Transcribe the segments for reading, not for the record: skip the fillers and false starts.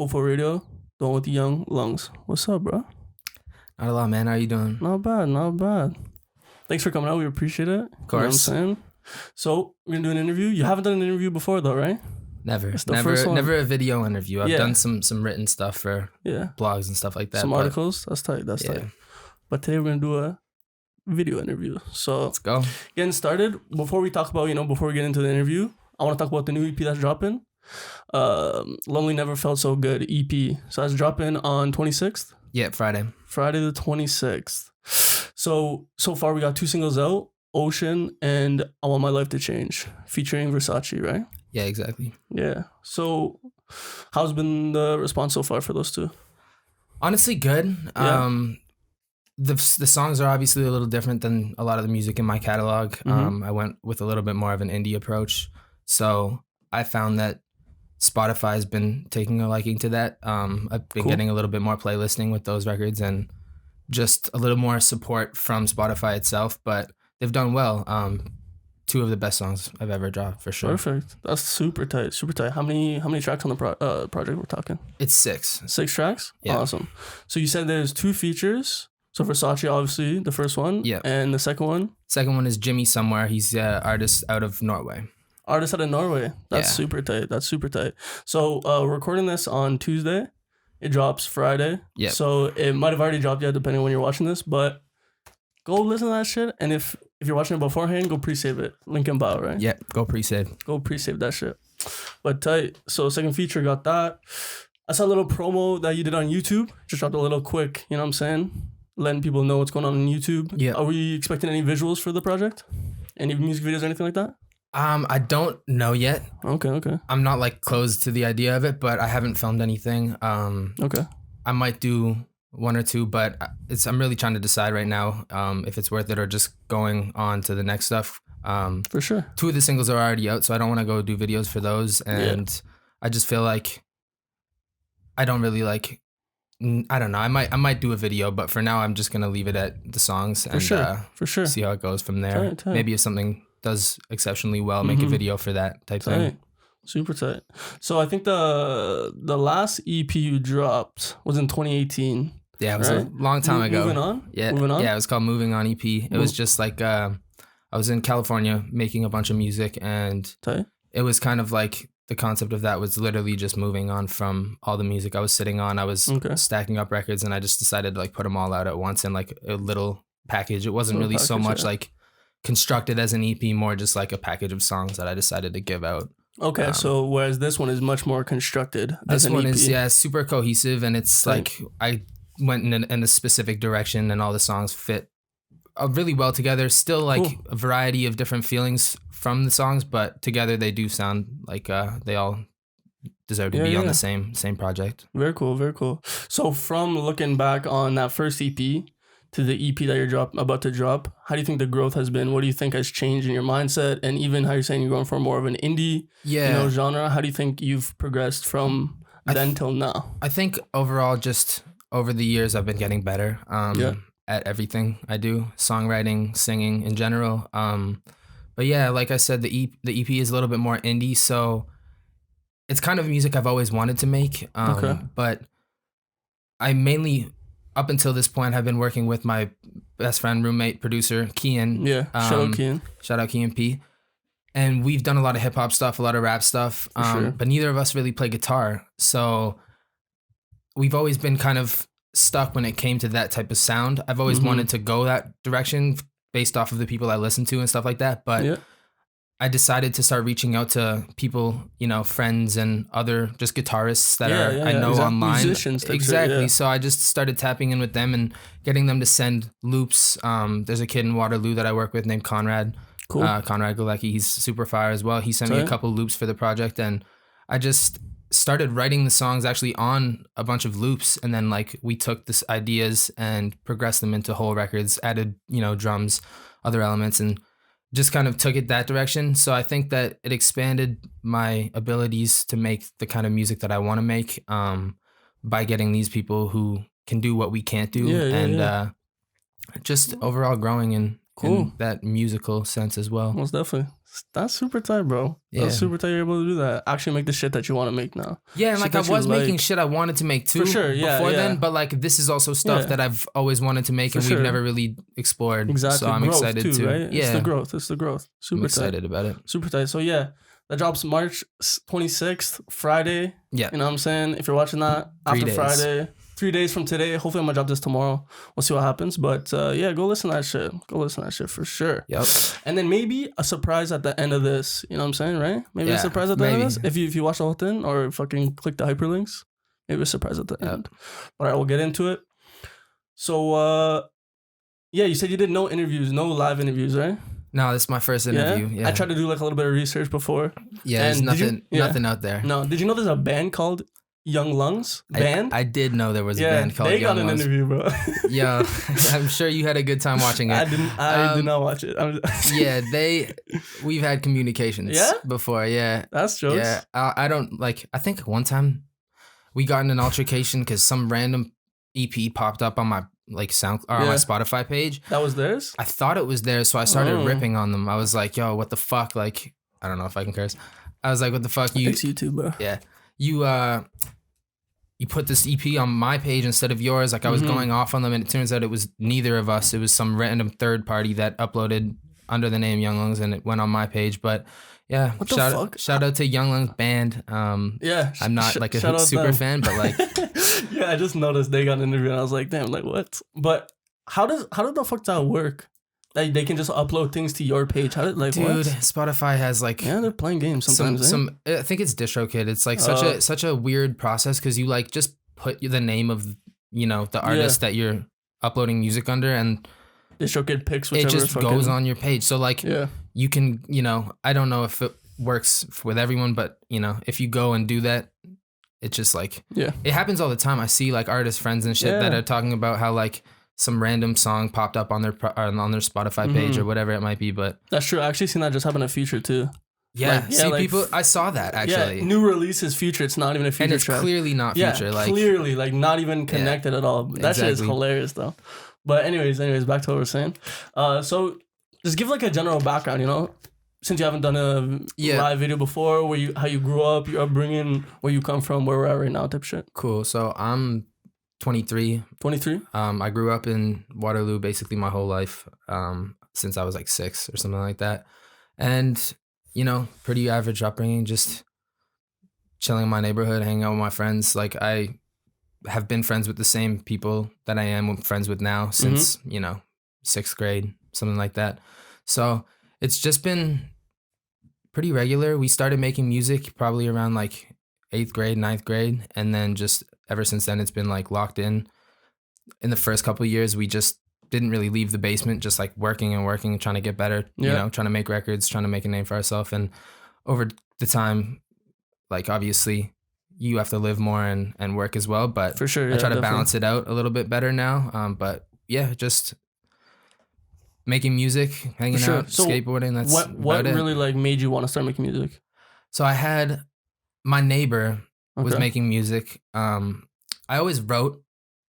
04RADIO, the one with the young lungs. What's up, bro? Not a lot, man. How you doing? Not bad, not bad. Thanks for coming out. We appreciate it. Of course. You know what I'm saying? So, we're going to do an interview. You haven't done an interview before, though, right? Never. Never a video interview. I've done some written stuff for blogs and stuff like that. Some articles. That's tight. That's tight. But today we're going to do a video interview. So, let's go. Getting started. Before we talk about, before we get into the interview, I want to talk about the new EP that's dropping. Lonely Never Felt So Good EP. So that's dropping on 26th. Yeah, Friday the 26th. So far we got 2 singles out, Ocean and I Want My Life to Change, featuring Versace, right? Yeah, exactly. Yeah. So how's been the response so far for those two? Honestly, good. Yeah. The songs are obviously a little different than a lot of the music in my catalog. I went with a little bit more of an indie approach. So I found that Spotify has been taking a liking to that. I've been getting a little bit more playlisting with those records and just a little more support from Spotify itself, but they've done well. 2 of the best songs I've ever dropped, for sure. Perfect. That's super tight. Super tight. How many tracks on the project we're talking? It's 6. 6 tracks? Yeah. Awesome. So you said there's 2 features. So Versace, obviously, the first one. Yeah. And the second one? Second one is Jimmy Somewhere. He's an artist out of Norway. Artist out of Norway. That's super tight. That's super tight. So we're recording this on Tuesday. It drops Friday. Yeah. So it might have already dropped yet, depending on when you're watching this. But go listen to that shit. And if you're watching it beforehand, go pre-save it. Link in bio, right? Yeah. Go pre-save. Go pre-save that shit. But tight. So second feature got that. I saw a little promo that you did on YouTube. Just dropped a little quick. You know what I'm saying? Letting people know what's going on YouTube. Yeah. Are we expecting any visuals for the project? Any music videos or anything like that? I don't know yet. Okay. I'm not closed to the idea of it, but I haven't filmed anything. Okay. I might do 1 or 2, but I'm really trying to decide right now if it's worth it or just going on to the next stuff. For sure. 2 of the singles are already out, so I don't want to go do videos for those, and I just feel like I don't really I don't know. I might do a video, but for now I'm just gonna leave it at the songs and for sure. See how it goes from there. Tight. Maybe if something does exceptionally well, make a video for that type thing. Super tight. So I think the last EP you dropped was in 2018. Yeah, it was a long time ago. Moving On? Yeah, Moving On? Yeah, it was called Moving On EP. It was just I was in California making a bunch of music, and it was kind of the concept of that was literally just moving on from all the music I was sitting on. I was stacking up records, and I just decided to put them all out at once in a little package. It wasn't really so much constructed as an EP, more just a package of songs that I decided to give out. Okay, so whereas this one is much more constructed. This one is super cohesive, and it's I went in a specific direction, and all the songs fit really well together. Still a variety of different feelings from the songs, but together they do sound like they all deserve to be on the same project. Very cool, very cool. So from looking back on that first EP to the EP that you're about to drop, how do you think the growth has been? What do you think has changed in your mindset? And even how you're saying you're going for more of an indie genre, how do you think you've progressed from then till now? I think overall, just over the years, I've been getting better at everything I do, songwriting, singing in general. But yeah, like I said, the EP is a little bit more indie, so it's kind of music I've always wanted to make. But I mainly, up until this point, have been working with my best friend, roommate, producer, Cian. Yeah, shout out Cian. Shout out Cian P. And we've done a lot of hip hop stuff, a lot of rap stuff, but neither of us really play guitar. So we've always been kind of stuck when it came to that type of sound. I've always wanted to go that direction based off of the people I listen to and stuff like that. But I decided to start reaching out to people, friends and other just guitarists that I know online. Musicians. Exactly. So I just started tapping in with them and getting them to send loops. There's a kid in Waterloo that I work with named Conrad. Cool. Conrad Galecki. He's super fire as well. He sent me a couple loops for the project, and I just started writing the songs actually on a bunch of loops, and then we took this ideas and progressed them into whole records, added drums, other elements, and just kind of took it that direction. So I think that it expanded my abilities to make the kind of music that I want to make by getting these people who can do what we can't do, just overall growing in that musical sense as well. Most definitely. That's super tight, bro. Yeah. That's super tight you're able to do that. Actually make the shit that you want to make now. Yeah, and like I was making shit I wanted to make too before then, but like this is also stuff that I've always wanted to make and we've never really explored. Exactly. So I'm excited too. Right? Yeah. It's the growth. Super I'm excited about it. Super tight. So yeah, that drops March 26th, Friday. Yeah. You know what I'm saying? If you're watching that after Friday, 3 days from today. Hopefully I'm gonna drop this tomorrow. We'll see what happens. But yeah, go listen to that shit. Go listen to that shit for sure. Yep. And then maybe a surprise at the end of this. You know what I'm saying, right? Maybe a surprise at the end of this. If you watch the whole thing or fucking click the hyperlinks, maybe a surprise at the end. All right, we'll get into it. So yeah, you said you did no live interviews, right? No, this is my first interview. Yeah. I tried to do like a little bit of research before. Yeah, there's nothing out there. No. Did you know there's a band called Young Lungs band? I did know there was a band called Young Lungs. They got an interview, bro. Yeah, I'm sure you had a good time watching it. I did not watch it. Yeah, we've had communications before. Yeah, that's jokes. Yeah, I don't like. I think one time we got in an altercation because some random EP popped up on my on my Spotify page. That was theirs? I thought it was theirs, so I started ripping on them. I was like, yo, what the fuck? Like, I don't know if I can curse. I was like, what the fuck? It's YouTube, bro. Yeah. You put this EP on my page instead of yours. Like I was going off on them, and it turns out it was neither of us. It was some random third party that uploaded under the name Young Lungs, and it went on my page. But yeah, shout out to Young Lungs band. Yeah, I'm not like a super fan, but like, yeah, I just noticed they got an interview, and I was like, damn, like what? But how did the fuck that work? Like they can just upload things to your page. How did what? Spotify has like they're playing games sometimes. I think it's DistroKid. It's like such a weird process because you like just put the name of the artist that you're uploading music under, and DistroKid picks whichever. It just goes on your page. So like you can I don't know if it works with everyone, but if you go and do that, it's just like it happens all the time. I see like artist friends and shit that are talking about how like some random song popped up on their Spotify page or whatever it might be, but that's true. I actually seen that just happen to Future too. Yeah, people. I saw that actually. Yeah, new release is Future. It's not even a Future and it's track. Clearly not Future. Yeah, clearly like not even connected at all. That shit is hilarious though. But anyways, back to what we're saying. So just give like a general background. Since you haven't done a live video before, how you grew up, your upbringing, where you come from, where we're at right now, type shit. Cool. So I'm 23. 23? I grew up in Waterloo basically my whole life, since I was like 6 or something like that. And, pretty average upbringing, just chilling in my neighborhood, hanging out with my friends. Like I have been friends with the same people that I am friends with now since, 6th grade, something like that. So it's just been pretty regular. We started making music probably around like 8th grade, 9th grade. And then just ever since then, it's been like locked in. In the first couple of years, we just didn't really leave the basement, just like working, trying to get better, trying to make records, trying to make a name for ourselves. And over the time, like obviously you have to live more and work as well. But for sure, I try to balance it out a little bit better now. But yeah, just making music, hanging out, so skateboarding. That's what really like made you want to start making music? So I had my neighbor was making music. I always wrote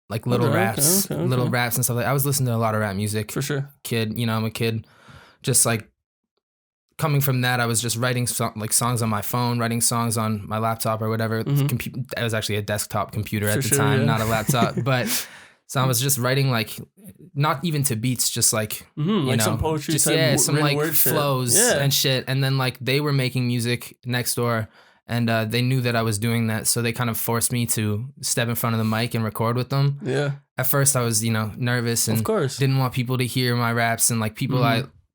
like little raps and stuff like that. I was listening to a lot of rap music. For sure. Kid, I'm a kid. Just like coming from that, I was just writing songs on my phone, writing songs on my laptop or whatever. It was actually a desktop computer at the time, not a laptop. But so I was just writing like, not even to beats, just like, some poetry, just, some like flows and shit. And then like they were making music next door. And they knew that I was doing that, so they kind of forced me to step in front of the mic and record with them. Yeah. At first, I was, nervous and didn't want people to hear my raps and like people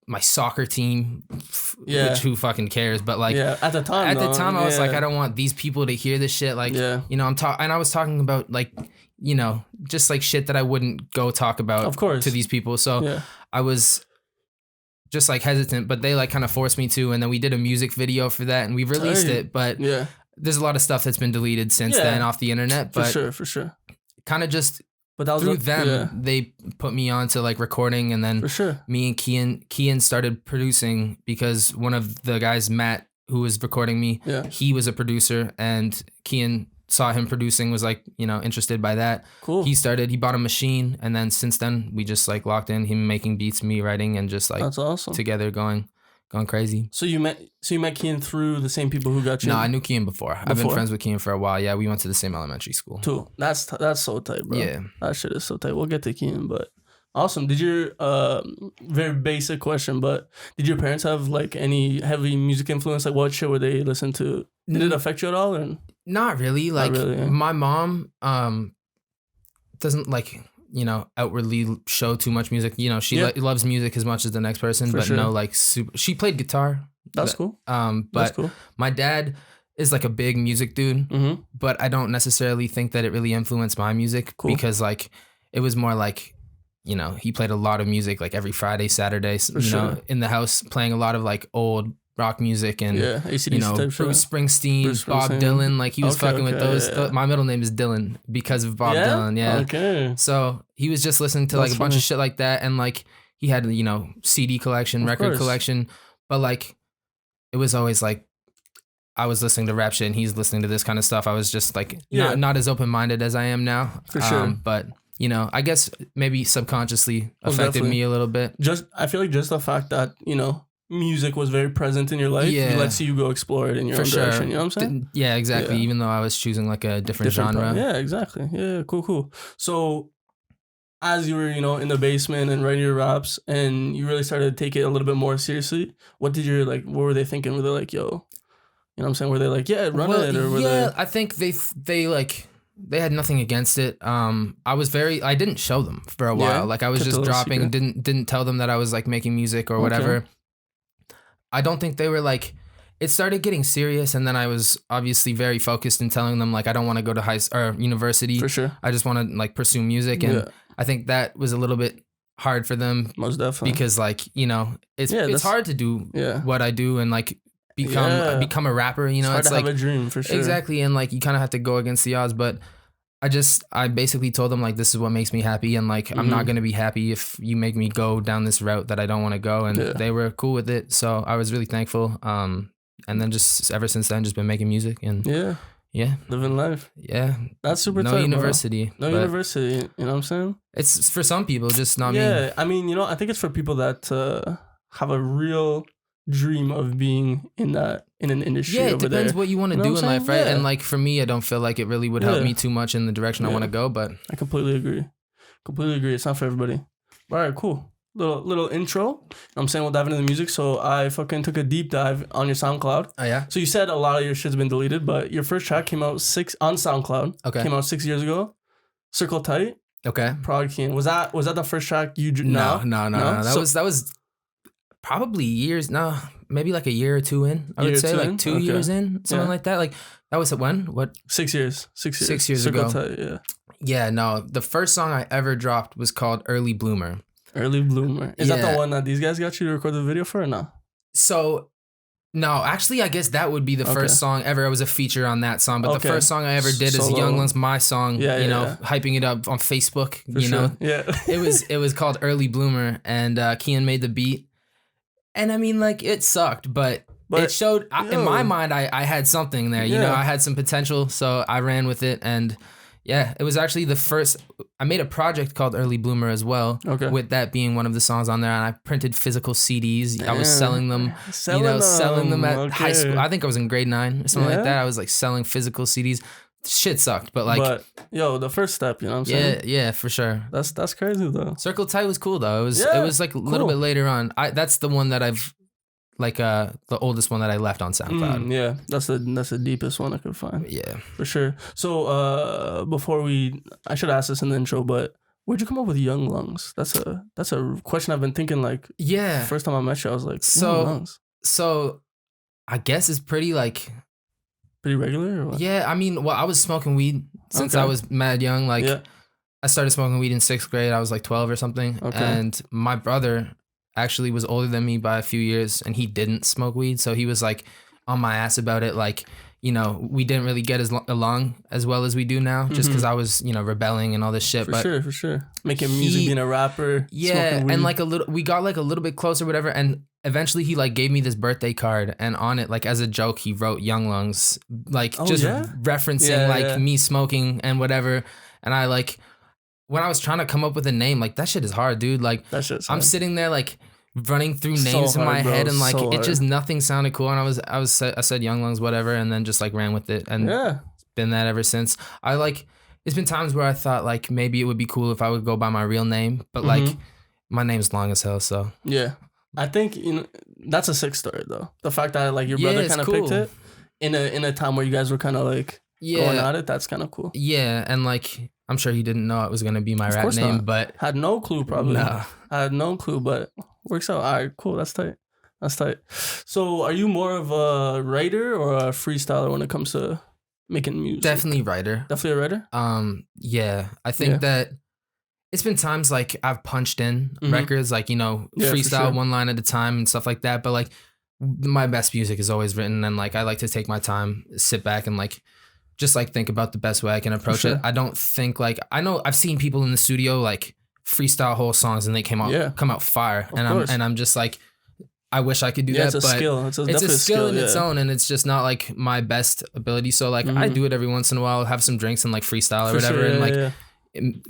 my soccer team, which who fucking cares? But like at the time, I was like, I don't want these people to hear this shit. Like, and I was talking about like, just like shit that I wouldn't go talk about, to these people. So I was just like hesitant, but they like kind of forced me to, and then we did a music video for that and we released it, but there's a lot of stuff that's been deleted since then off the internet, but for sure. Kind of just through them, they put me on to like recording, and then me and Cian started producing because one of the guys, Matt, who was recording me, he was a producer, and Cian saw him producing, was like, you know, interested by that. Cool. He bought a machine, and then since then we just like locked in, him making beats, me writing, and just like that's awesome. Together going crazy. So you met Cian through the same people who got you? No, I knew Cian before. I've been friends with Cian for a while. Yeah, we went to the same elementary school. Cool. That's so tight, bro. Yeah. That shit is so tight. We'll get to Cian, but awesome. Did your very basic question, but did your parents have like any heavy music influence? Like what shit would they listen to? Did it affect you at all? Or? Not really. Like my mom doesn't like, you know, outwardly show too much music. You know, she loves music as much as the next person, but no like she played guitar. That's cool. But that's cool. My dad is like a big music dude, but I don't necessarily think that it really influenced my music because like it was more like, you know, he played a lot of music like every Friday, Saturday, you know, in the house, playing a lot of like old rock music and, you know, Bruce Springsteen, Bob Dylan. Like he was fucking with those. My middle name is Dylan because of Bob Dylan. Yeah. Okay. So he was just listening to like a bunch of shit like that. And like he had, you know, CD collection, record collection. But like it was always like I was listening to rap shit and he's listening to this kind of stuff. I was just like not as open-minded as I am now. For sure. But you know, I guess maybe subconsciously affected me a little bit. I feel like just the fact that, you know, music was very present in your life lets you go explore it in your own direction. You know what I'm saying? Yeah, exactly. Yeah. Even though I was choosing like a different genre. Yeah, exactly. Yeah, cool. So as you were, you know, in the basement and writing your raps and you really started to take it a little bit more seriously, what were they thinking? Were they like, yo, you know what I'm saying? Were they like, yeah, run it? Or were they... I think they had nothing against it. I didn't show them for a while. Like I was just dropping, didn't tell them that I was like making music or whatever. I don't think they were like, it started getting serious and then I was obviously very focused in telling them like, I don't want to go to university. For sure. I just want to like pursue music. And I think that was a little bit hard for them. Most definitely. Because like, you know, it's hard to do what I do and like become a rapper, you know, it's like have a dream for sure. Exactly. And like, you kind of have to go against the odds, but I basically told them like, this is what makes me happy. And like, I'm not going to be happy if you make me go down this route that I don't want to go. And they were cool with it. So I was really thankful. And then just ever since then, just been making music and living life. Yeah. That's super No tight, university. Bro. No university. You know what I'm saying? It's for some people, just not me. Yeah. I mean, you know, I think it's for people that have a real dream of being in an industry. Yeah, it depends what you want to do in life, right? And like for me, I don't feel like it really would help me too much in the direction I want to go, but I completely agree. It's not for everybody. All right, cool. Little intro. I'm saying we'll dive into the music. So I fucking took a deep dive on your SoundCloud. Oh yeah. So you said a lot of your shit's been deleted, but your first track came out on SoundCloud. Okay. Came out 6 years ago. Circle Tight. Okay. Prod Cian. Was that the first track you? No. That was probably years. No, maybe like a year or two in. I would say like 2 years in, something like that. Like that was when? What? 6 years. 6 years. 6 years Circle ago. Tight, Yeah. No, the first song I ever dropped was called Early Bloomer. Early Bloomer. Is that the one that these guys got you to record the video for or no? So, no, actually, I guess that would be the first song ever. I was a feature on that song, but the first song I ever did is Young Lungs, my song. Hyping it up on Facebook. For you know, it was called Early Bloomer, and Cian made the beat. And I mean, like, it sucked, but it showed, in my mind, I had something there. You know, I had some potential, so I ran with it. And yeah, it was actually the first. I made a project called Early Bloomer as well, with that being one of the songs on there. And I printed physical CDs. I was selling them, selling them at high school. I think I was in grade 9 or something like that. I was like selling physical CDs. Shit sucked, but like, the first step, you know what I'm saying? Yeah, for sure. That's crazy though. Circle Tight was cool though. It was like a little bit later on. That's the one that I've like the oldest one that I left on SoundCloud. That's the deepest one I could find. Yeah, for sure. So I should ask this in the intro, but where'd you come up with Young Lungs? That's a question I've been thinking like. Yeah. First time I met you, I was like, Young Lungs. So I guess it's pretty like. Pretty regular or what? Yeah, I mean, I was smoking weed since I was mad young. Like, I started smoking weed in 6th grade. I was like 12 or something. Okay. And my brother actually was older than me by a few years, and he didn't smoke weed. So he was like on my ass about it. Like, you know, we didn't really get along as well as we do now, just because I was, you know, rebelling and all this shit. For sure. Making music, being a rapper. Yeah, and like we got like a little bit closer, whatever. And eventually he like gave me this birthday card, and on it, like as a joke, he wrote Young Lungs, like referencing me smoking and whatever. And I like, when I was trying to come up with a name, like that shit is hard, dude. Like that shit's I'm hard. Sitting there like running through names in my head, and like it just nothing sounded cool. And I said Young Lungs, whatever, and then just like ran with it, and it's been that ever since. It's been times where I thought like maybe it would be cool if I would go by my real name, but like my name's long as hell, so yeah. I think that's a sick story though. The fact that like your brother kind of picked it in a time where you guys were kind of like going at it. That's kind of cool. Yeah, and like I'm sure he didn't know it was gonna be my rap name, but had no clue probably. Nah. I had no clue, but works out. All right, cool. That's tight. So, are you more of a writer or a freestyler when it comes to making music? Definitely writer. Definitely a writer. Yeah, I think that. It's been times like I've punched in records, like, freestyle one line at a time and stuff like that. But like my best music is always written, and like I like to take my time, sit back and like just like think about the best way I can approach it. I don't think like, I know I've seen people in the studio like freestyle whole songs and they come out fire. And I'm just like, I wish I could do that. It's a skill. It's a skill in its own, and it's just not like my best ability. So like I do it every once in a while, have some drinks and like freestyle or whatever. And like,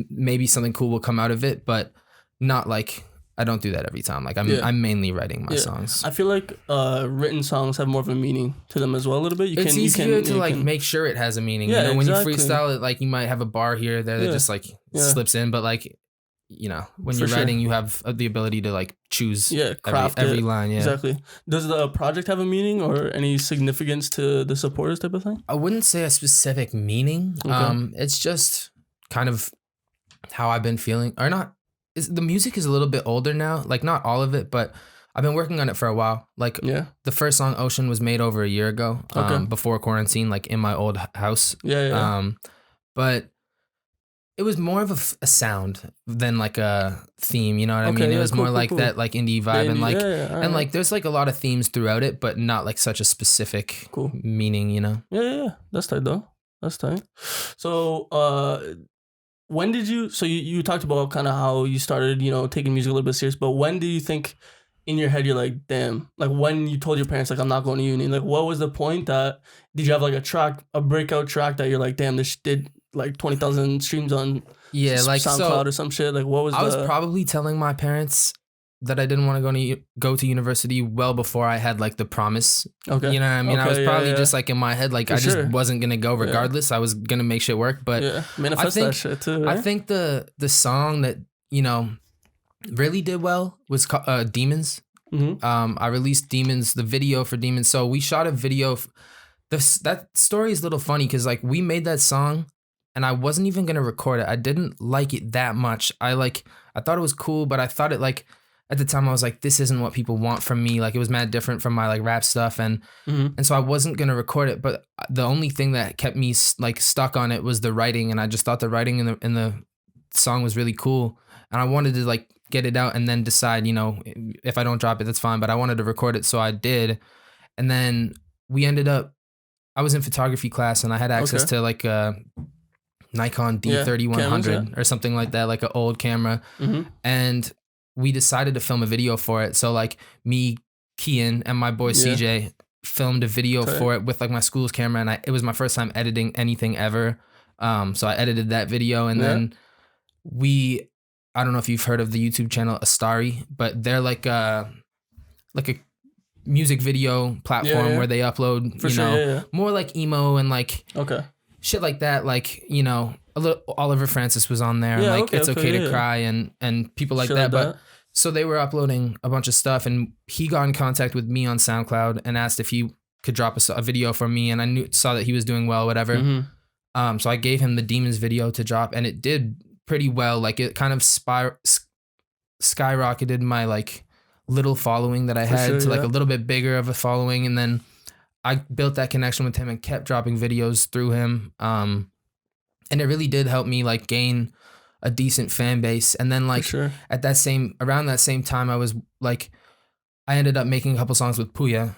maybe something cool will come out of it, but not like I don't do that every time. Like I'm mainly writing my songs. I feel like written songs have more of a meaning to them as well a little bit. It's easier to make sure it has a meaning. Yeah, when you freestyle it, like you might have a bar here or there that just like slips in, but like when you're writing, you have the ability to like choose craft every line. Yeah, exactly. Does the project have a meaning or any significance to the supporters type of thing? I wouldn't say a specific meaning. Okay. It's just kind of how I've been feeling, or not. The music is a little bit older now, like not all of it, but I've been working on it for a while. Like the first song Ocean was made over a year ago, before quarantine, like in my old house. But it was more of a sound than like a theme, you know what I mean? It was more like that like indie vibe, and like and like there's like a lot of themes throughout it, but not like such a specific meaning, Yeah. That's tight though. That's tight. So when did you, so you talked about kind of how you started, taking music a little bit serious, but when do you think in your head you're like, damn, like when you told your parents, like, I'm not going to uni, like what was the point did you have like a breakout track that you're like, damn, this did like 20,000 streams on like SoundCloud or some shit? Like what was I was probably telling my parents that I didn't want to go to university well before I had like the promise. Okay. You know what I mean? I was probably just like in my head, like I just wasn't going to go regardless. I was going to make shit work. But manifest that shit too, right? I think the song that, really did well was Demons. I released Demons, the video for Demons. So we shot a video. That story is a little funny because like we made that song and I wasn't even going to record it. I didn't like it that much. I thought it was cool, but I thought it like, at the time I was like, this isn't what people want from me. Like it was mad different from my like rap stuff. And so I wasn't going to record it, but the only thing that kept me like stuck on it was the writing. And I just thought the writing in the song was really cool. And I wanted to like get it out and then decide, if I don't drop it, that's fine. But I wanted to record it. So I did. And then I was in photography class and I had access to like a Nikon D3100 or something like that, like an old camera. And we decided to film a video for it. So like me, Cian, and my boy CJ filmed a video for it with like my school's camera. And it was my first time editing anything ever. So I edited that video. And then I don't know if you've heard of the YouTube channel Astari, but they're like a music video platform where they upload, more like emo and like shit like that. Like, a little Oliver Francis was on there, and like It's Okay to Cry and people like that. But so they were uploading a bunch of stuff, and he got in contact with me on SoundCloud and asked if he could drop a video for me, and I saw that he was doing well, whatever. So I gave him the Demons video to drop, and it did pretty well. Like it kind of skyrocketed my like little following that I had to like a little bit bigger of a following, and then I built that connection with him and kept dropping videos through him. And it really did help me like gain a decent fan base. And then like around that same time, I was like, I ended up making a couple songs with Pouya,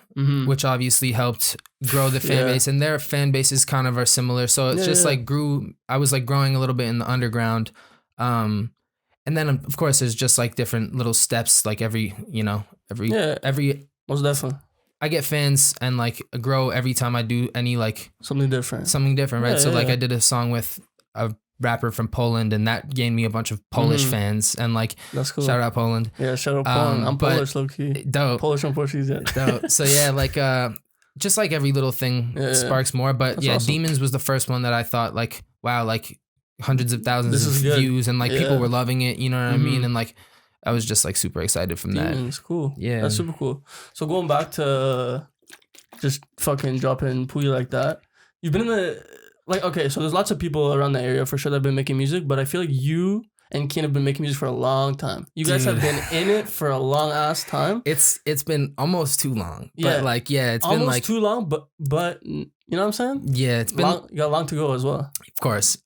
which obviously helped grow the fan base, and their fan bases kind of are similar. So it's just like I was like growing a little bit in the underground. And then of course there's just like different little steps, like every every most definitely. I get fans and like grow every time I do any like something different, right? So like I did a song with a rapper from Poland, and that gained me a bunch of Polish fans, and like that's cool. Shout out Poland. Yeah, shout out Poland. I'm Polish, low key. Dope. Polish and Portuguese. Yeah. Dope. So yeah, like just like every little thing sparks more. But that's awesome. Demons was the first one that I thought like, wow, like hundreds of thousands of views, and like people were loving it. You know what I mean? And like I was just like super excited from Demons, that. Cool. Yeah, that's super cool. So going back to just fucking dropping Pouya like that, you've been in the like, okay, so there's lots of people around the area for sure that have been making music, but I feel like you and Cian have been making music for a long time. You guys have been in it for a long ass time. It's been almost too long. But like it's almost been like too long, but you know what I'm saying? Yeah, it's been long, you got long to go as well. Of course.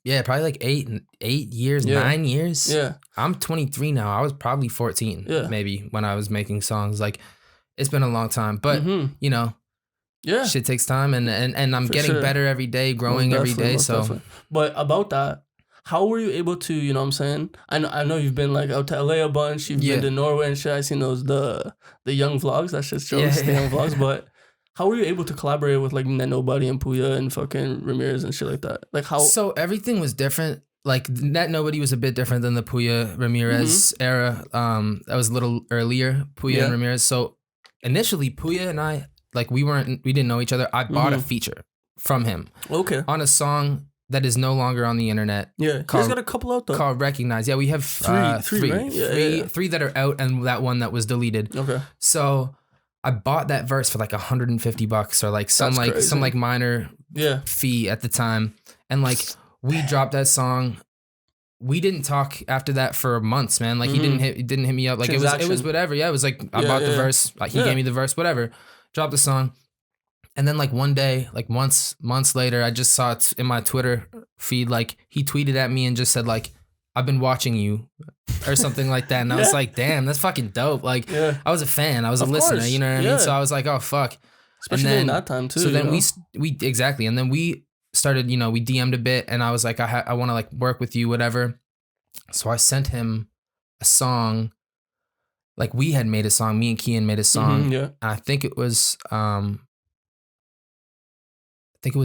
Yeah, probably like 8 years, 9 years. Yeah. I'm 23 now. I was probably 14 maybe when I was making songs. Like it's been a long time, but you know, shit takes time, and I'm getting better every day, growing every day. So definitely. But about that, how were you able to, you know what I'm saying? I know you've been like out to LA a bunch, you've been to Norway and shit. I seen those the young vlogs, that's just jokes, the young vlogs, but how were you able to collaborate with like NetNobody and Pouya and fucking Ramirez and shit like that? Like how? So everything was different. Like NetNobody was a bit different than the Pouya Ramirez era. That was a little earlier, Pouya and Ramirez. So initially Pouya and I, like we didn't know each other. I bought a feature from him. Okay. On a song that is no longer on the internet. Yeah. You guys got a couple out though. Called Recognize. Yeah, we have three, right? Three that are out, and that one that was deleted. Okay. So I bought that verse for like $150 or like some minor fee at the time. And like we dropped that song. We didn't talk after that for months, man. Like he didn't hit me up. Like it was whatever. Yeah, it was like I bought the verse. Like he gave me the verse, whatever. Dropped the song. And then like one day, like months later, I just saw it in my Twitter feed. Like he tweeted at me and just said like, I've been watching you or something like that. And I was like, damn, that's fucking dope. Like I was a fan. I was a listener, you know what I mean? So I was like, oh, fuck. Especially in that time too. So then we exactly. And then we started, you know, we DM'd a bit, and I was like, I want to like work with you, whatever. So I sent him a song. Like we had made a song, me and Cian made a song. And I think it was,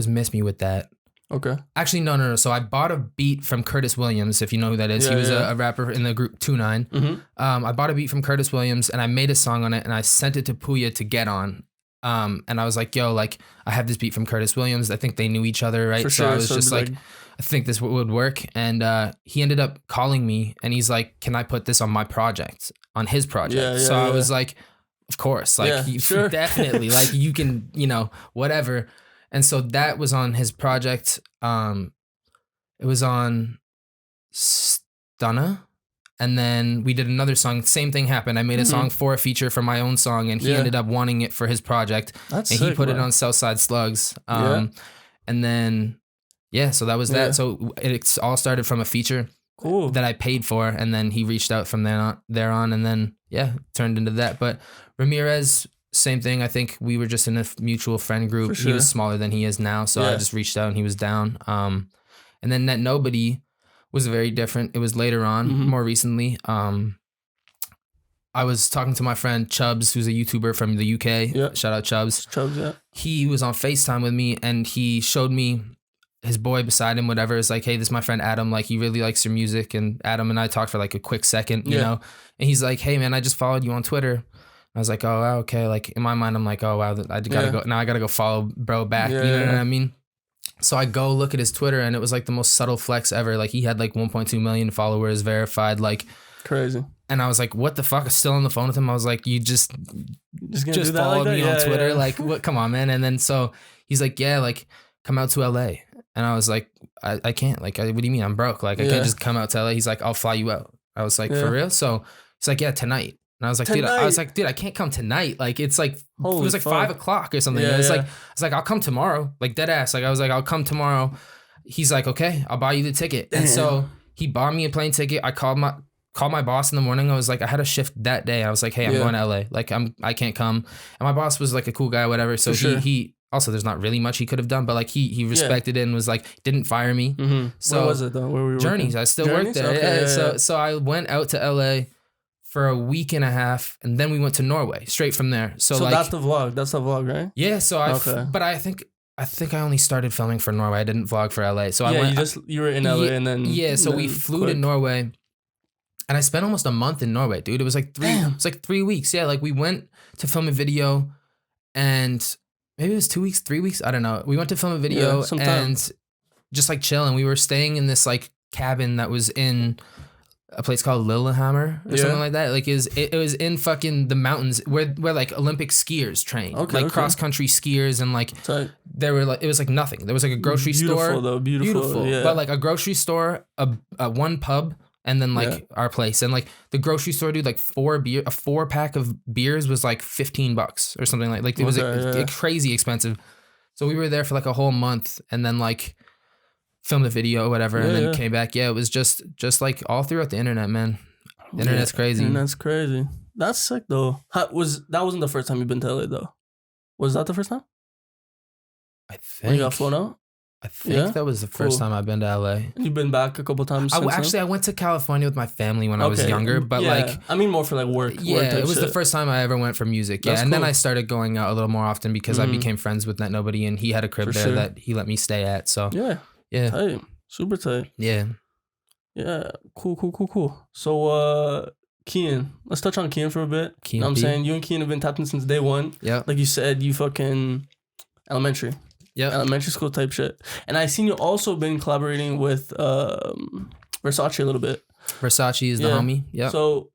Miss Me With That. Okay. Actually, no. So I bought a beat from Curtis Williams, if you know who that is. He was a rapper in the group 29. I bought a beat from Curtis Williams, and I made a song on it, and I sent it to Pouya to get on. And I was like, yo, like, I have this beat from Curtis Williams. I think they knew each other, right? So I was just like, I think this would work. And he ended up calling me, and he's like, can I put this on my project, on his project? So I was like, of course. Like, definitely. Like, you can, you know, whatever. And so that was on his project. It was on Stunna. And then we did another song. Same thing happened. I made a song for a feature for my own song, and he ended up wanting it for his project. That's and sick, he put it on Southside Slugs. And then, so that was that. So it all started from a feature that I paid for, and then he reached out from there on, and then, turned into that. But Ramirez, same thing. I think we were just in a mutual friend group. He was smaller than he is now, so I just reached out and he was down. And then NetNobody was very different. It was later on, more recently. I was talking to my friend Chubbs, who's a YouTuber from the UK. Shout out Chubbs. He was on FaceTime with me, and he showed me his boy beside him, whatever. It's like, hey, this is my friend Adam. Like, he really likes your music. And Adam and I talked for like a quick second, you know? And he's like, hey, man, I just followed you on Twitter. I was like, oh, wow, okay. Like, in my mind, I'm like, oh, wow, I gotta go. Now I gotta go follow bro back. You know what I mean? So I go look at his Twitter, and it was like the most subtle flex ever. Like, he had like 1.2 million followers verified. Like, crazy. And I was like, what the fuck? I was still on the phone with him. I was like, you just followed me on Twitter. Like, what? Come on, man. And then so he's like, yeah, like, come out to LA. And I was like, I can't. Like, what do you mean? I'm broke. Like, I can't just come out to LA. He's like, I'll fly you out. I was like, for real? So he's like, yeah, tonight. And I was like, dude, I can't come tonight. Like, it's like, it was like 5 o'clock or something. It's like, I'll come tomorrow. Like, dead ass. Like, I was like, I'll come tomorrow. He's like, okay, I'll buy you the ticket. And so he bought me a plane ticket. I called my boss in the morning. I was like, I had a shift that day. I was like, hey, I'm going to LA. Like, I can't come. And my boss was like a cool guy, whatever. So he also, there's not really much he could have done, but like he respected it and was like, didn't fire me. So where was it though? Where were we Journeys. working? I still worked there. Okay, So I went out to LA for a week and a half, and then we went to Norway straight from there. So like, that's the vlog. That's the vlog, right? Yeah. So but I think I only started filming for Norway. I didn't vlog for LA. So you were in LA and then so we flew to Norway, and I spent almost a month in Norway, dude. It was like 3 weeks. Yeah, like we went to film a video, and maybe it was 2 weeks, 3 weeks. I don't know. We went to film a video and just like chilling. We were staying in this like cabin that was in a place called Lillehammer or something like that. Like it was in fucking the mountains where like Olympic skiers train, cross country skiers, and like there were like, it was like nothing. There was like a grocery store, beautiful, yeah. But like a grocery store, a one pub, and then like our place, and like the grocery store, dude, like a 4-pack of beers was like $15 or something like it was crazy expensive. So we were there for like a whole month, and then like filmed a video or whatever, and then came back. Yeah, it was just like all throughout the internet, man. The internet's crazy. Internet's crazy. That's sick though. That wasn't the first time you've been to LA though. Was that the first time? I think. When you got flown out? I think that was the first time I've been to LA. You've been back a couple times since I went to California with my family when I was younger, but like... I mean more for like work. Yeah, it was the first time I ever went for music. That's and then I started going out a little more often because I became friends with NetNobody, and he had a crib there that he let me stay at, so... Yeah. Tight. Super tight. Yeah. Yeah. Cool. So, Cian, let's touch on Cian for a bit. Cian You know what I'm saying? You and Cian have been tapping since day one. Yeah. Like you said, you fucking elementary. Yeah. Elementary school type shit. And I seen you also been collaborating with Versace a little bit. Versace is the homie. Yeah. So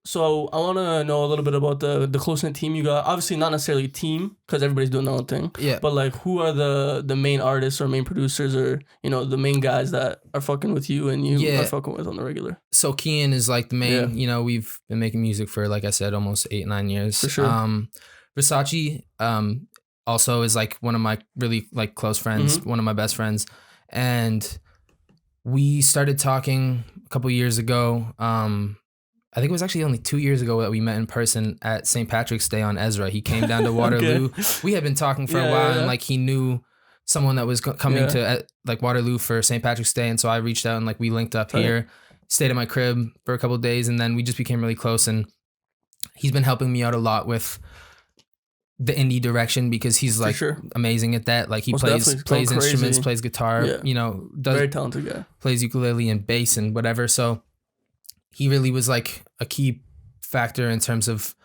I want to know a little bit about the close-knit team you got. Obviously not necessarily team because everybody's doing their own thing. Yeah. But like, who are the main artists or main producers or, you know, the main guys that are fucking with you and you are fucking with on the regular? So Cian is like the main, you know, we've been making music for, like I said, almost 8-9 years. For sure. Versace also is like one of my really like close friends, one of my best friends. And we started talking a couple years ago. I think it was actually only 2 years ago that we met in person at St. Patrick's Day on Ezra. He came down to Waterloo. We had been talking for a while, and like he knew someone that was coming to like Waterloo for St. Patrick's Day, and so I reached out and like we linked up here, stayed at my crib for a couple of days, and then we just became really close. And he's been helping me out a lot with the indie direction because he's like amazing at that. Like he plays instruments, plays guitar, you know, does very talented guy, plays ukulele and bass and whatever. So he really was like a key factor in terms of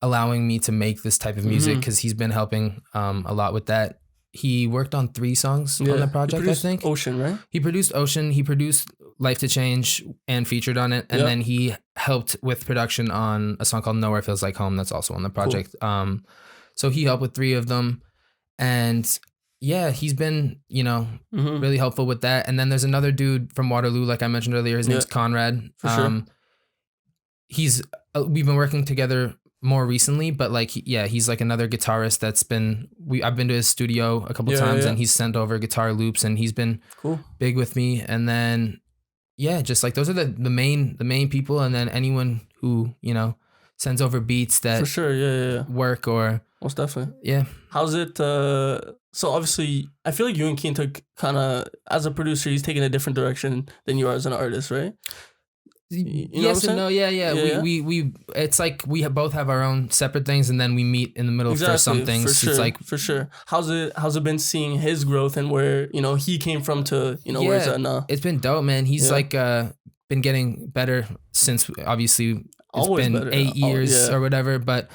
allowing me to make this type of music because he's been helping a lot with that. He worked on 3 songs on the project, I think. Ocean, right? He produced Ocean. He produced Life to Change and featured on it. And then he helped with production on a song called Nowhere Feels Like Home. That's also on the project. Cool. So he helped with 3 of them. And yeah, he's been, you know, really helpful with that. And then there's another dude from Waterloo, like I mentioned earlier. His name's Conrad. For sure. We've been working together more recently, but like, he's like another guitarist that's been, I've been to his studio a couple times and he's sent over guitar loops and he's been big with me. And then, just like those are the main people. And then anyone who, you know, sends over beats that for sure, work or most definitely. Yeah. How's it? So obviously, I feel like you and Cian took kind of, as a producer, he's taking a different direction than you are as an artist, right? You know yes and no, we it's like we both have our own separate things, and then we meet in the middle for some things. For sure, it's like for sure. How's it been seeing his growth and where, you know, he came from to, you know, where he's at now? It's been dope, man. He's like been getting better since obviously it's always been better. 8 years or whatever, but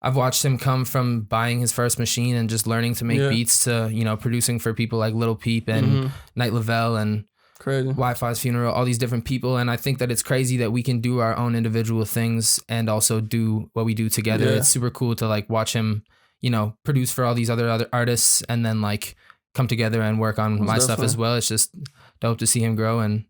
I've watched him come from buying his first machine and just learning to make beats to, you know, producing for people like Lil Peep and Night Lavelle and crazy. Wi-Fi's Funeral, all these different people. And I think that it's crazy that we can do our own individual things and also do what we do together. It's super cool to like watch him, you know, produce for all these other artists and then like come together and work on my stuff as well. It's just dope to see him grow. And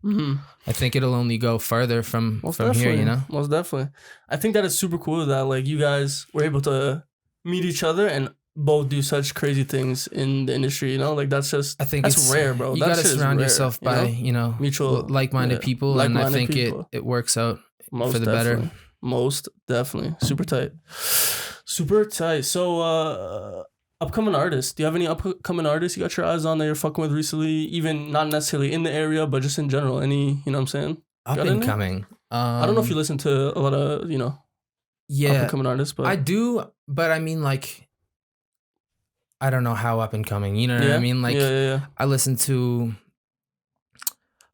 I think it'll only go further from here, you know? Most definitely. I think that it's super cool that like you guys were able to meet each other and both do such crazy things in the industry, you know, like that's just, I think that's rare, bro. You gotta surround yourself by, you know, mutual like-minded people, and I think it works out for the better. Most definitely. Super tight. So, upcoming artists. Do you have any upcoming artists you got your eyes on that you're fucking with recently? Even not necessarily in the area, but just in general. Any, you know what I'm saying? Up and coming. I don't know if you listen to a lot of, you know, Yeah, up and coming artists, but I do. But I mean, like, I don't know how up and coming. You know what I mean? Like, I listen to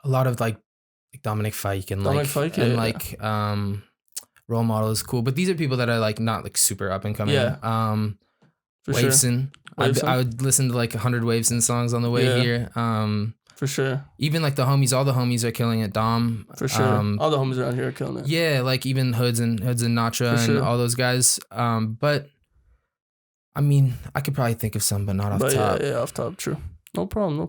a lot of like Dominic Fike and Role Model is cool, but these are people that are like not like super up and coming. Yeah. For Waveson. Sure. I would listen to like 100 Waveson songs on the way here. For sure. Even like the homies, all the homies are killing it. Dom. For sure. All the homies around here are killing it. Yeah, like even Hoods and Natra and all those guys. But I mean, I could probably think of some, but not off top. Yeah, off top. True. No problem.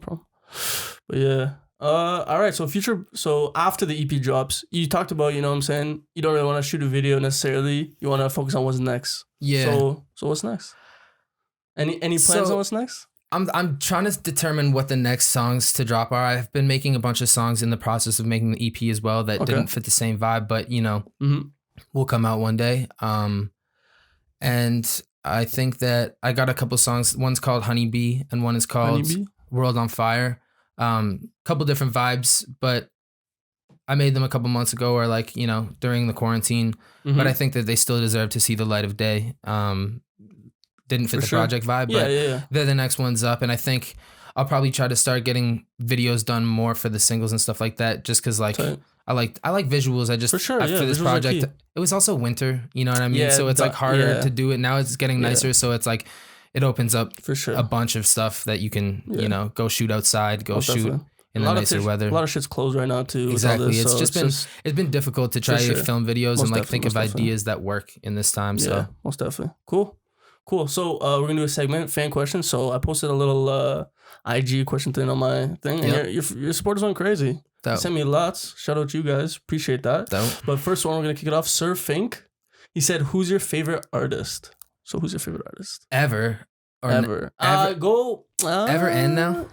But yeah. All right. So after the EP drops, you talked about, you know what I'm saying, you don't really want to shoot a video necessarily. You want to focus on what's next. Yeah. So what's next? Any plans on what's next? I'm trying to determine what the next songs to drop are. I've been making a bunch of songs in the process of making the EP as well that didn't fit the same vibe, but you know, will come out one day. And I think that I got a couple songs. One's called Honeybee and one is called World on Fire. Couple different vibes, but I made them a couple months ago or like, you know, during the quarantine, but I think that they still deserve to see the light of day. Didn't fit the project vibe, but they're the next ones up. And I think I'll probably try to start getting videos done more for the singles and stuff like that. Just cause like I like visuals. I just, for this project, it was also winter, you know what I mean? So it's like harder to do it. Now it's getting nicer. So it's like, it opens up a bunch of stuff that you can, you know, go shoot outside, go shoot in the nicer weather. A lot of shit's closed right now too. Exactly. It's been difficult to try to film videos and like think of ideas that work in this time. So most definitely. Cool. So we're gonna do a segment, fan questions. So I posted a little IG question thing on my thing, and your supporters went crazy. They sent me lots. Shout out to you guys. Appreciate that. But first one, we're gonna kick it off. Sir Fink. He said, "Who's your favorite artist?" So who's your favorite artist? Ever. Ever and now?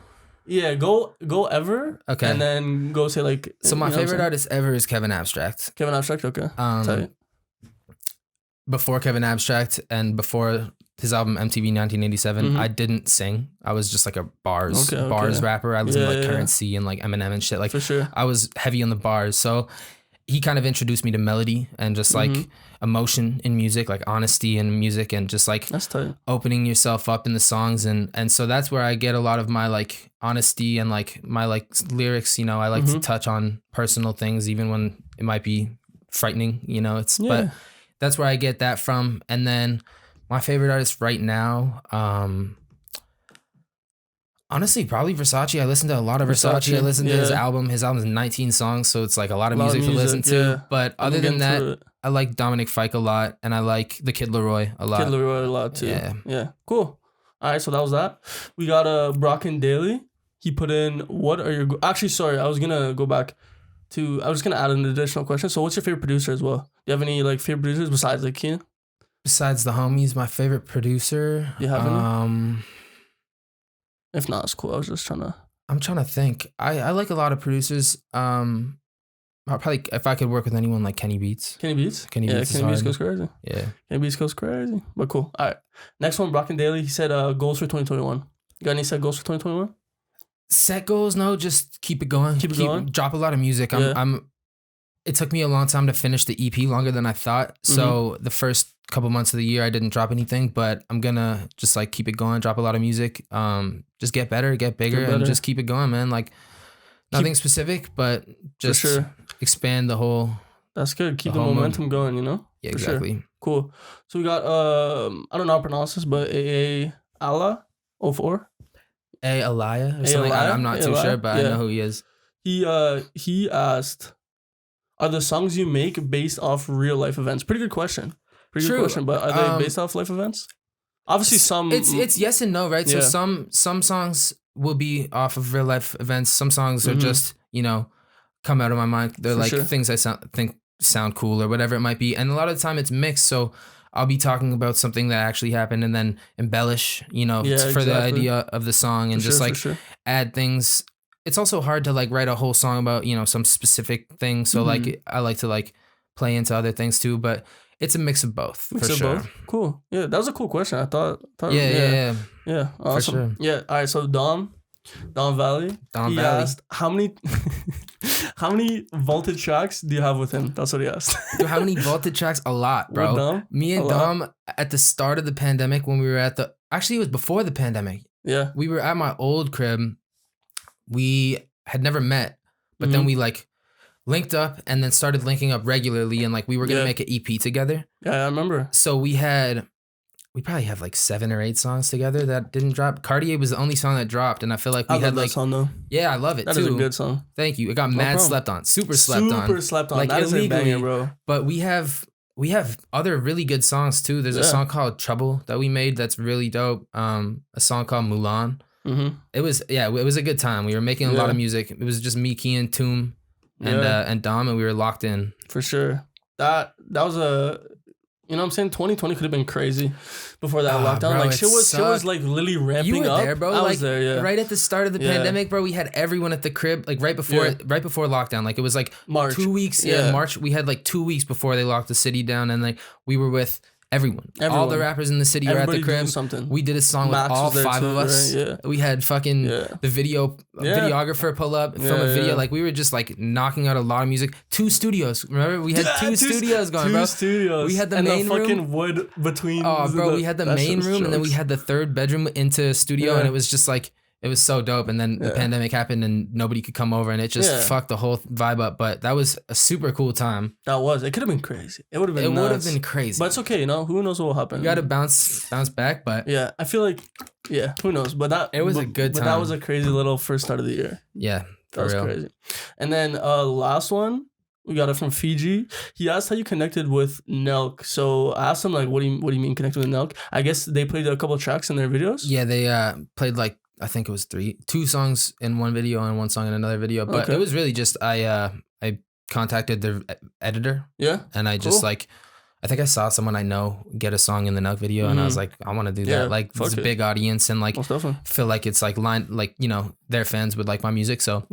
Yeah, go ever. Okay. And then go say like. So my favorite artist ever is Kevin Abstract. Kevin Abstract, okay. Tight. Before Kevin Abstract and before his album MTV 1987, I didn't sing. I was just like a bars rapper. I listened to like Currency and like Eminem and shit. Like, for sure. I was heavy on the bars. So he kind of introduced me to melody and just like emotion in music, like honesty in music, and just like that's tight. Opening yourself up in the songs. And so that's where I get a lot of my like honesty and like my like lyrics. You know, I like to touch on personal things, even when it might be frightening, you know, but that's where I get that from. And then my favorite artist right now, honestly, probably Versace. I listen to a lot of Versace. I listen to his album. His album's 19 songs, so it's like a lot of music to listen to. But other than that, I like Dominic Fike a lot, and I like the Kid Leroy a lot. Kid Leroy a lot too. Yeah. Cool. All right, so that was that. We got Brocken Daly. He put in, what are your... Actually, sorry, I was gonna go back to... I was gonna add an additional question. So what's your favorite producer as well? Do you have any like favorite producers besides like Cian? Besides the homies, my favorite producer... Do you have any? If not, it's cool. I was just trying to... I'm trying to think. I like a lot of producers. I'll probably, if I could work with anyone, like Kenny Beats. Kenny Beats goes crazy. Yeah. Kenny Beats goes crazy. But cool. All right. Next one, Brocken Daly. He said goals for 2021. You got any set goals for 2021? Set goals? No, just keep it going. Keep going. Drop a lot of music. It took me a long time to finish the EP, longer than I thought. So the first couple months of the year, I didn't drop anything, but I'm gonna just like keep it going, drop a lot of music, just get better, get bigger, and just keep it going, man. Like nothing specific, but just expand the whole. That's good. Keep the momentum going, you know? Yeah, exactly. Sure. Cool. So we got, I don't know how to pronounce this, but AA Allah 04. A Alaya or something. I'm not too sure, but I know who he is. He asked, are the songs you make based off real life events? Pretty good question. Pretty good question, but are they based off life events? Obviously, some... It's yes and no, right? So some songs will be off of real life events. Some songs are just, you know, come out of my mind. They're like things I think sound cool or whatever it might be. And a lot of the time it's mixed. So I'll be talking about something that actually happened and then embellish, you know, for the idea of the song and add things. It's also hard to like write a whole song about, you know, some specific thing. So like I like to like play into other things too, but it's a mix of both. Both? Cool. Yeah, that was a cool question. I thought. Yeah. Awesome. For sure. Yeah. All right. So Dom, Don Valley. Don He Valley. asked how many vaulted tracks do you have with him? That's what he asked. Dude, how many vaulted tracks? A lot, bro. With Dom? Me and Dom at the start of the pandemic when we were actually it was before the pandemic. Yeah. We were at my old crib. We had never met, but then we like linked up and then started linking up regularly, and like we were gonna make an EP together. Yeah, I remember. So we probably have like 7 or 8 songs together that didn't drop. Cartier was the only song that dropped, and I feel like we had like that song though. Yeah, I love it too. That is a good song. Thank you. It got mad slept on. Super slept on. Like that is a banger, bro. But we have other really good songs too. There's a song called Trouble that we made that's really dope. A song called Mulan. Mm-hmm. It was a good time. We were making a lot of music. It was just me, Cian, Toom, and Dom, and we were locked in. For sure. That was a, you know what I'm saying? 2020 could have been crazy before that lockdown. Bro, like shit was like literally ramping up. You were there, bro. I was there, yeah. Right at the start of the pandemic, bro. We had everyone at the crib, like right before lockdown. Like it was like March. 2 weeks. Yeah, March. We had like 2 weeks before they locked the city down, and like we were with everyone. All the rappers in the city were at the crib. We did a song with all 5 of us. Right? Yeah. We had fucking the videographer pull up, film a video. Like we were just like knocking out a lot of music. 2 studios. Remember, we had 2 studios going, bro. 2 studios. We had the main room. Fucking wood between. Oh, bro, we had the main room, and then we had the 3rd bedroom into a studio, and it was just like. It was so dope, and then the pandemic happened, and nobody could come over, and it just fucked the whole vibe up. But that was a super cool time. That was. It could have been crazy. It would have been. It would have been crazy. But it's okay, you know. Who knows what will happen? You got to bounce back, but yeah, I feel like who knows? But it was a good time. But that was a crazy little first start of the year. Yeah, that was crazy. And then last one. We got it from Fiji. He asked how you connected with Nelk. So I asked him like, what do you mean connected with Nelk? I guess they played a couple of tracks in their videos. Yeah, they played like I think it was 2 songs in one video and 1 song in another video. But it was really just I contacted their editor. Yeah, and I just like I think I saw someone I know get a song in the Nelk video, and I was like, I want to do that. Like it's a big audience, and like feel like it's like their fans would like my music, so.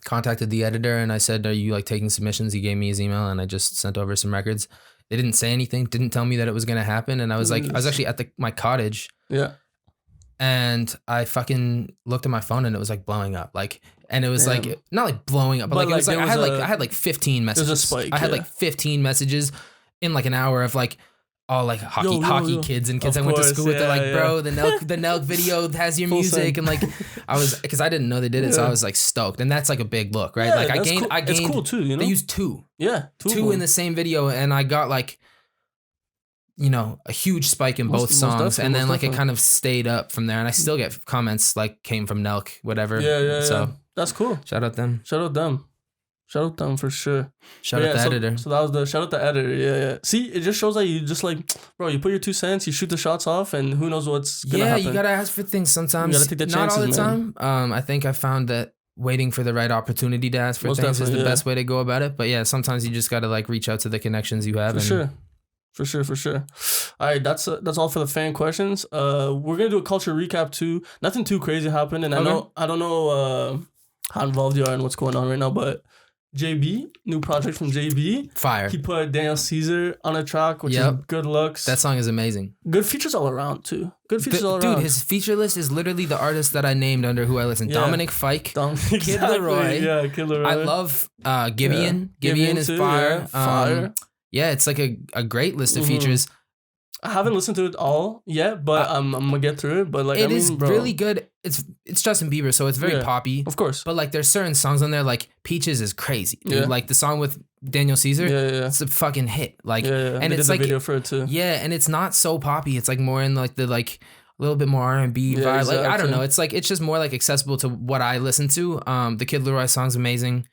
Contacted the editor and I said, are you like taking submissions? He gave me his email and I just sent over some records. They didn't say anything, didn't tell me that it was going to happen. And I was like, I was actually at my cottage. Yeah. And I fucking looked at my phone and it was like blowing up. Like, and it was like, not like blowing up, but like, it was like, I had like 15 messages. There's a spike. I had like 15 messages in like an hour of like, all like hockey kids and kids I went to school with. They're like, bro, the Nelk video has your music, and like because I didn't know they did it, so I was like stoked, and that's like a big look, right? Like I gained. It's cool too, you know. They used 2, two in the same video, and I got like, a huge spike in both songs, and then like it kind of stayed up from there, and I still get comments like came from Nelk, whatever. So that's cool. Shout out them. Shout out them for sure. Shout out the editor. So that was the shout out the editor. Yeah. See, it just shows that you just like, bro, you put your 2 cents, you shoot the shots off, and who knows what's gonna happen. Yeah, you gotta ask for things sometimes. You gotta take the chances, not all the time. I think I found that waiting for the right opportunity to ask for things is the best way to go about it. But yeah, sometimes you just gotta like reach out to the connections you have. For sure. All right, that's all for the fan questions. We're gonna do a culture recap too. Nothing too crazy happened, and I don't know how involved you are in what's going on right now, but. JB, new project from JB. Fire. He put Daniel Caesar on a track, which is good looks. That song is amazing. Good features all around, too. Good features all around. Dude, his feature list is literally the artist that I named under who I listen. Dominic Fike, Kid Leroy. Yeah, Kid Leroy. I love Gibeon. Gibeon is fire. Fire. Yeah, it's like a great list of features. I haven't listened to it all yet, but I'm gonna get through it. But like, it is really good. It's Justin Bieber, so it's very poppy, of course. But like, there's certain songs on there, like Peaches is crazy, dude. Like the song with Daniel Caesar, it's a fucking hit. Like, and it's like video for it too. Yeah, and it's not so poppy. It's like more in like the like a little bit more R&B vibe. Exactly. Like I don't know. It's like it's just more like accessible to what I listen to. The Kid Leroy song's amazing.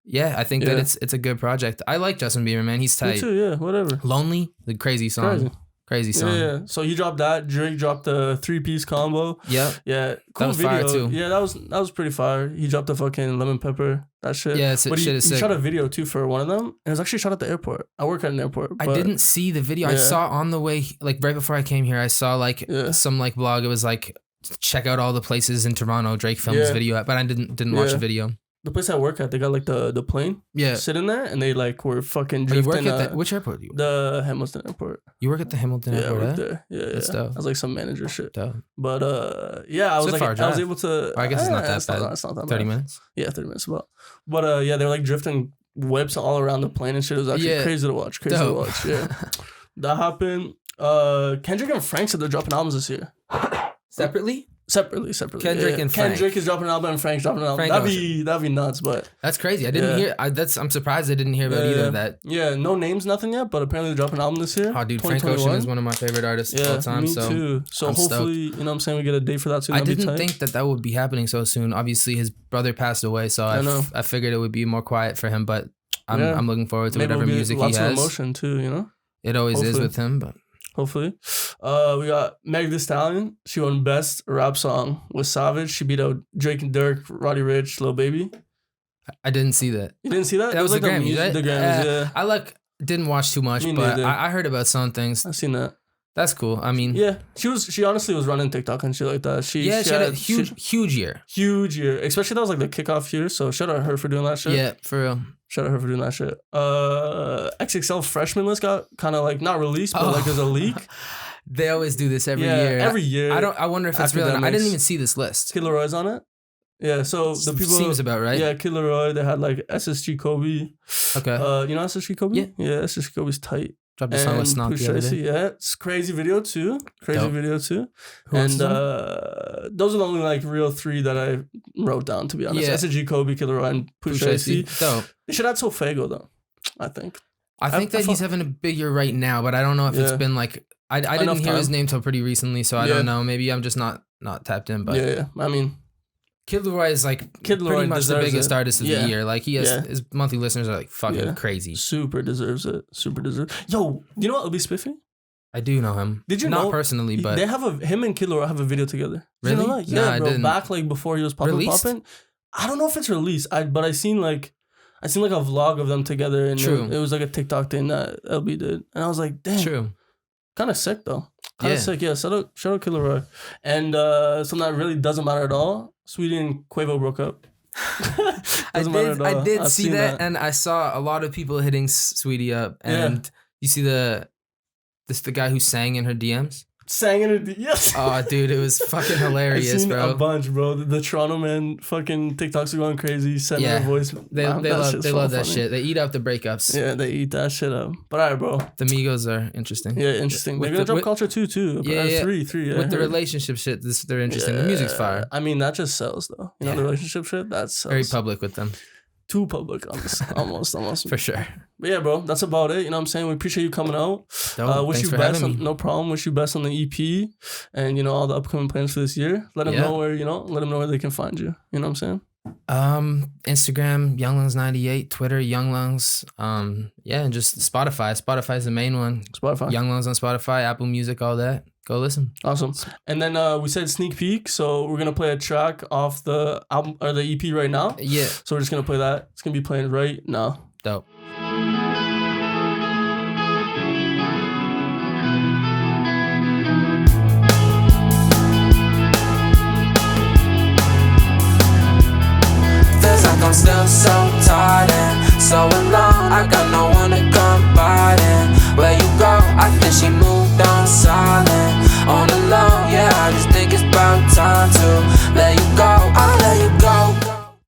Yeah, I think that it's a good project. I like Justin Bieber, man. He's tight. Me too. Yeah, whatever. Lonely, the crazy song. Crazy song. Yeah. So he dropped that. Drake dropped the 3-piece combo. Yep. Yeah. Cool, that was video. Fire too. Yeah, that was pretty fire. He dropped the fucking lemon pepper. That shit. Yeah, but he shot a video too for one of them. And it was actually shot at the airport. I work at an airport. I didn't see the video. I saw on the way, like right before I came here, I saw like some like blog. It was like check out all the places in Toronto Drake filmed this video at, but I didn't watch the video. the place I work at, they got like the plane. Yeah. Sitting there, and they like were fucking drifting. You work at which airport do you work? The Hamilton Airport. You work at the Hamilton Airport? I work there. Yeah, That's dope. I was like some manager shit. Dope. But I was like, I was able to. I guess it's not that bad. It's not that 30 bad. minutes? Yeah, 30 minutes about. But they were like drifting whips all around the plane and shit. It was actually crazy to watch. Yeah. That happened. Kendrick and Frank said they're dropping albums this year. Separately. Kendrick and Frank. Kendrick is dropping an album and Frank's dropping an album. That'd be nuts, but that's crazy. I didn't hear. I'm surprised I didn't hear about either of that. Yeah, no names, nothing yet, but apparently they're dropping an album this year. Oh, dude, Frank Ocean is one of my favorite artists of all time. Me too. So I'm hopefully, you know what I'm saying, we get a date for that soon. I didn't think that would be happening so soon. Obviously, his brother passed away, so I figured it would be more quiet for him. But I'm looking forward to whatever music he has. Lots of emotion too, you know. It always is with him, but. Hopefully. We got Meg Thee Stallion. She won Best Rap Song with Savage. She beat out Drake and Dirk, Roddy Ricch, Lil Baby. I didn't see that. You didn't see that? That was like the Grammys, right? The Grammys, yeah. I didn't watch too much, but I heard about some things. I've seen that. That's cool. I mean, yeah, she honestly was running TikTok and shit like that. She had a huge year. Huge year. Especially that was like the kickoff year. So shout out her for doing that shit. Yeah, for real. Shout out her for doing that shit. XXL Freshman List got kind of like not released, but like there's a leak. They always do this every year. Every year. I wonder if it's real or not. I didn't even see this list. Kid Leroy's on it. Yeah, so the people seems about right. Yeah, Kid Leroy. They had like SSG Kobe. Okay. You know SSG Kobe? Yeah, SSG Kobe's tight. Dropped a song with Snot the other day. Yeah, it's crazy video too. Who And those are the only like real three that I wrote down, to be honest. Yeah. SSG Kobe, Kid Leroy, and Pouya C. Dope. They should add Sofago though. I think that he's having a big year right now, but I don't know if it's been like. I didn't hear his name till pretty recently, so I don't know. Maybe I'm just not tapped in. But yeah. I mean, Kid Leroy is like pretty much the biggest artist of the year. Like he has his monthly listeners are like fucking crazy. Super deserves it. Yo, you know what? It'll be spiffy. I do know him. Did you know? Not personally, but they have him and Kid Leroy have a video together. Really? You know that? Yeah, bro. I didn't. Back like before he was popping. I don't know if it's released. But I seen like a vlog of them together, and it was like a TikTok thing that LB did, and I was like, damn. True. Kind of sick though. Sick. Yeah. Shout out Kid Leroy. And something that really doesn't matter at all. Sweetie and Quavo broke up. I did see that, and I saw a lot of people hitting Sweetie up. And you see the guy who sang in her DMs. Yes. Oh, dude, it was fucking hilarious, I've seen bro. A bunch, bro. The Toronto man fucking TikToks are going crazy. Send her voice. They love that shit. They eat up the breakups. Yeah, they eat that shit up. But alright, bro. The Migos are interesting. Yeah, interesting. They're gonna drop Culture 2 too. Yeah, three. With the relationship shit, they're interesting. The music's fire. I mean, that just sells though. You know, the relationship shit, that sells. Very public with them. Too public, almost. For sure. But yeah, bro, that's about it. You know what I'm saying? We appreciate you coming out. Wish you best. No problem. Wish you best on the EP and, you know, all the upcoming plans for this year. Let them know where they can find you. You know what I'm saying? Instagram, YoungLungs98, Twitter, YoungLungs. And just Spotify. Spotify's the main one. YoungLungs on Spotify, Apple Music, all that. Go listen. Awesome. And then we said sneak peek, so we're gonna play a track off the album or the EP right now. Yeah. So we're just gonna play that. It's gonna be playing right now. Dope.